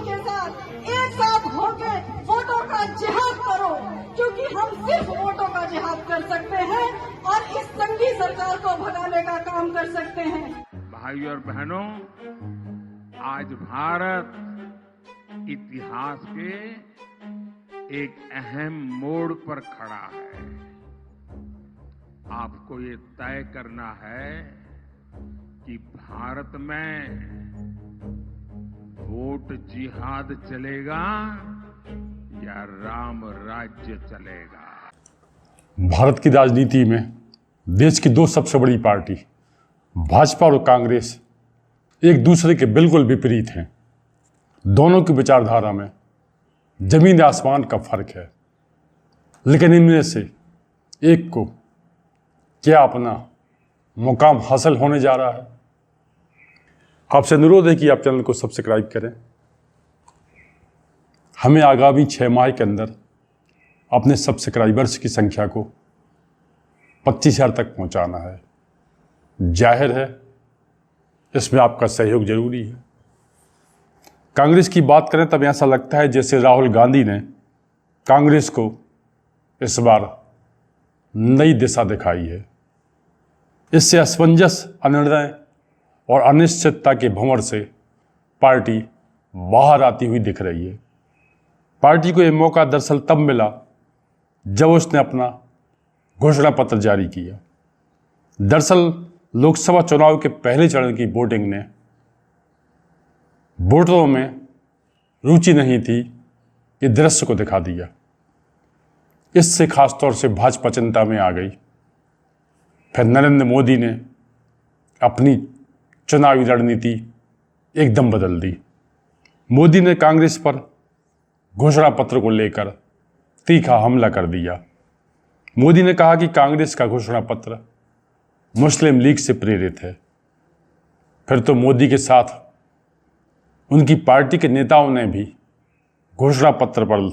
के साथ एक साथ होकर वोटों का जिहाद करो, क्योंकि हम सिर्फ वोटों का जिहाद कर सकते हैं और इस संघी सरकार को भगाने का काम कर सकते हैं। भाइयों और बहनों, आज भारत इतिहास के एक अहम मोड़ पर खड़ा है। आपको ये तय करना है कि भारत में वोट जिहाद चलेगा या राम राज्य चलेगा। भारत की राजनीति में देश की दो सबसे बड़ी पार्टी भाजपा और कांग्रेस एक दूसरे के बिल्कुल विपरीत हैं। दोनों की विचारधारा में जमीन आसमान का फर्क है, लेकिन इनमें से एक को क्या अपना मुकाम हासिल होने जा रहा है। आपसे अनुरोध है कि आप चैनल को सब्सक्राइब करें। हमें आगामी 6 माह के अंदर अपने सब्सक्राइबर्स की संख्या को 25,000 तक पहुंचाना है। जाहिर है इसमें आपका सहयोग जरूरी है। कांग्रेस की बात करें तब ऐसा लगता है जैसे राहुल गांधी ने कांग्रेस को इस बार नई दिशा दिखाई है। इससे असमंजस, अनिर्णय और अनिश्चितता के भंवर से पार्टी बाहर आती हुई दिख रही है। पार्टी को यह मौका दरअसल तब मिला जब उसने अपना घोषणा पत्र जारी किया। दरअसल लोकसभा चुनाव के पहले चरण की वोटिंग ने वोटरों में रुचि नहीं थी ये दृश्य को दिखा दिया। इससे खासतौर से भाजपा चिंता में आ गई। फिर नरेंद्र मोदी ने अपनी चुनावी रणनीति एकदम बदल दी। मोदी ने कांग्रेस पर घोषणा पत्र को लेकर तीखा हमला कर दिया। मोदी ने कहा कि कांग्रेस का घोषणा पत्र मुस्लिम लीग से प्रेरित है। फिर तो मोदी के साथ उनकी पार्टी के नेताओं ने भी घोषणा पत्र पर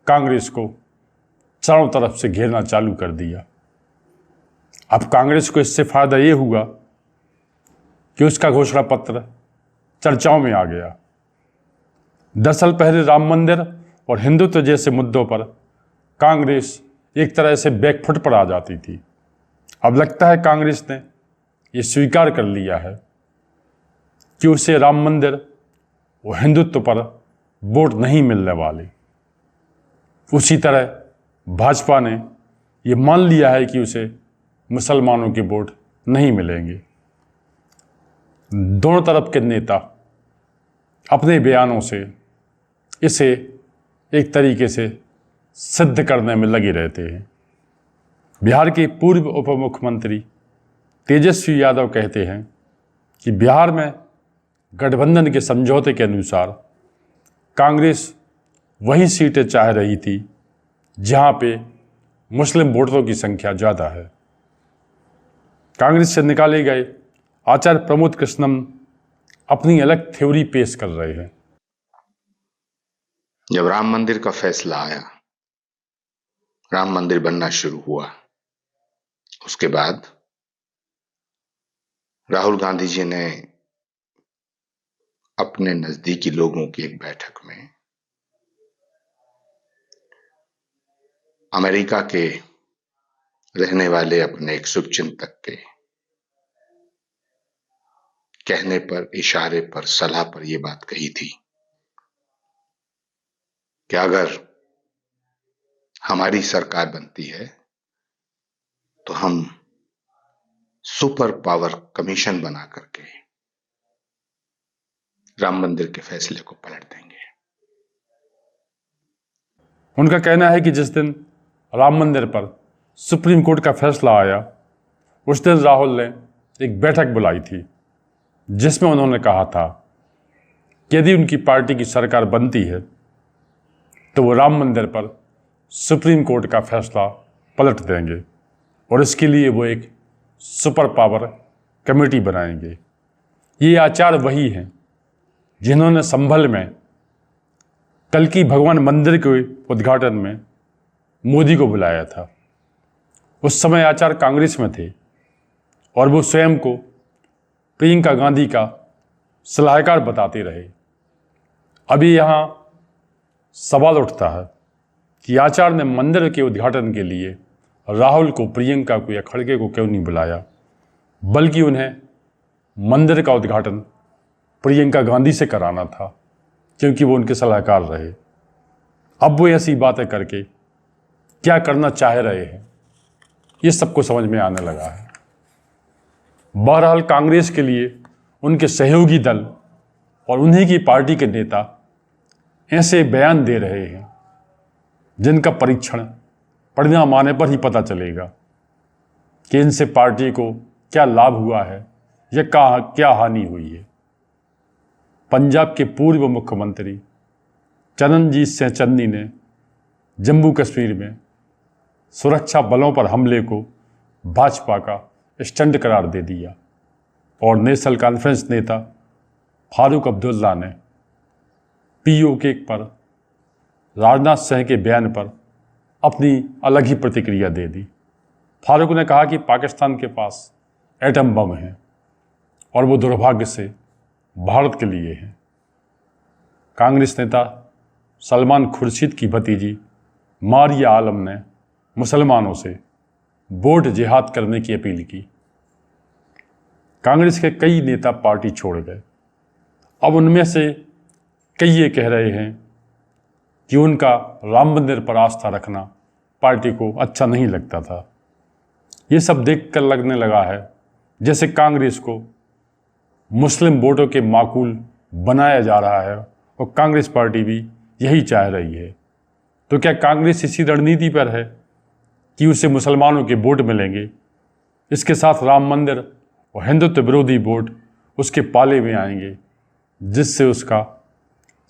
कांग्रेस को चारों तरफ से घेरना चालू कर दिया। अब कांग्रेस को इससे फायदा ये हुआ कि उसका घोषणा पत्र चर्चाओं में आ गया। दरअसल पहले राम मंदिर और हिंदुत्व जैसे मुद्दों पर कांग्रेस एक तरह से बैकफुट पर आ जाती थी। अब लगता है कांग्रेस ने ये स्वीकार कर लिया है कि उसे राम मंदिर और हिंदुत्व पर वोट नहीं मिलने वाले। उसी तरह भाजपा ने ये मान लिया है कि उसे मुसलमानों के वोट नहीं मिलेंगे। दोनों तरफ के नेता अपने बयानों से इसे एक तरीके से सिद्ध करने में लगे रहते हैं। बिहार के पूर्व उप मुख्यमंत्री तेजस्वी यादव कहते हैं कि बिहार में गठबंधन के समझौते के अनुसार कांग्रेस वही सीटें चाह रही थी जहां पे मुस्लिम वोटरों की संख्या ज़्यादा है। कांग्रेस से निकाले गए आचार्य प्रमोद कृष्णम अपनी अलग थ्योरी पेश कर रहे हैं। जब राम मंदिर का फैसला आया, राम मंदिर बनना शुरू हुआ, उसके बाद राहुल गांधी जी ने अपने नजदीकी लोगों की एक बैठक में अमेरिका के रहने वाले अपने एक शुभचिंतक के कहने पर, इशारे पर, सलाह पर यह बात कही थी कि अगर हमारी सरकार बनती है तो हम सुपर पावर कमीशन बना करके राम मंदिर के फैसले को पलट देंगे। उनका कहना है कि जिस दिन राम मंदिर पर सुप्रीम कोर्ट का फैसला आया, उस दिन राहुल ने एक बैठक बुलाई थी जिसमें उन्होंने कहा था कि यदि उनकी पार्टी की सरकार बनती है तो वो राम मंदिर पर सुप्रीम कोर्ट का फैसला पलट देंगे और इसके लिए वो एक सुपर पावर कमेटी बनाएंगे। ये आचार्य वही हैं जिन्होंने संभल में कल्कि भगवान मंदिर के उद्घाटन में मोदी को बुलाया था। उस समय आचार्य कांग्रेस में थे और वो स्वयं को प्रियंका गांधी का सलाहकार बताते रहे। अभी यहाँ सवाल उठता है कि आचार्य ने मंदिर के उद्घाटन के लिए राहुल को, प्रियंका को या खड़गे को क्यों नहीं बुलाया, बल्कि उन्हें मंदिर का उद्घाटन प्रियंका गांधी से कराना था, क्योंकि वो उनके सलाहकार रहे। अब वो ऐसी बातें करके क्या करना चाह रहे हैं, ये सबको समझ में आने लगा है। बहरहाल कांग्रेस के लिए उनके सहयोगी दल और उन्हीं की पार्टी के नेता ऐसे बयान दे रहे हैं जिनका परीक्षण परिणाम आने पर ही पता चलेगा कि इनसे पार्टी को क्या लाभ हुआ है या क्या हानि हुई है। पंजाब के पूर्व मुख्यमंत्री चरणजीत सिंह चन्नी ने जम्मू कश्मीर में सुरक्षा बलों पर हमले को भाजपा का स्टंट करार दे दिया और नेशनल कॉन्फ्रेंस नेता फारूक अब्दुल्ला ने पीओके पर राजनाथ सिंह के बयान पर अपनी अलग ही प्रतिक्रिया दे दी। फारूक ने कहा कि पाकिस्तान के पास एटम बम है और वो दुर्भाग्य से भारत के लिए है। कांग्रेस नेता सलमान खुर्शीद की भतीजी मारिया आलम ने मुसलमानों से वोट जिहाद करने की अपील की। कांग्रेस के कई नेता पार्टी छोड़ गए। अब उनमें से कई ये कह रहे हैं कि उनका राम मंदिर पर आस्था रखना पार्टी को अच्छा नहीं लगता था। ये सब देखकर लगने लगा है जैसे कांग्रेस को मुस्लिम वोटों के माकूल बनाया जा रहा है और कांग्रेस पार्टी भी यही चाह रही है। तो क्या कांग्रेस इसी रणनीति पर है कि उसे मुसलमानों के वोट मिलेंगे, इसके साथ राम मंदिर और हिंदुत्व विरोधी वोट उसके पाले में आएंगे, जिससे उसका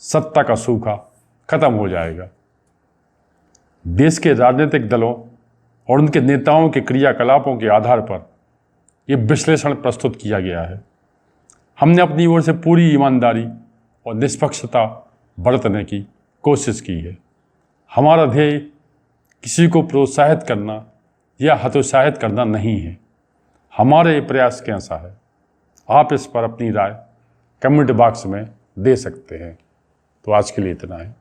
सत्ता का सूखा खत्म हो जाएगा। देश के राजनीतिक दलों और उनके नेताओं के क्रियाकलापों के आधार पर यह विश्लेषण प्रस्तुत किया गया है। हमने अपनी ओर से पूरी ईमानदारी और निष्पक्षता बरतने की कोशिश की है। हमारा ध्येय किसी को प्रोत्साहित करना या हतोत्साहित करना नहीं है। हमारे प्रयास कैसा है, आप इस पर अपनी राय कमेंट बॉक्स में दे सकते हैं। तो आज के लिए इतना है।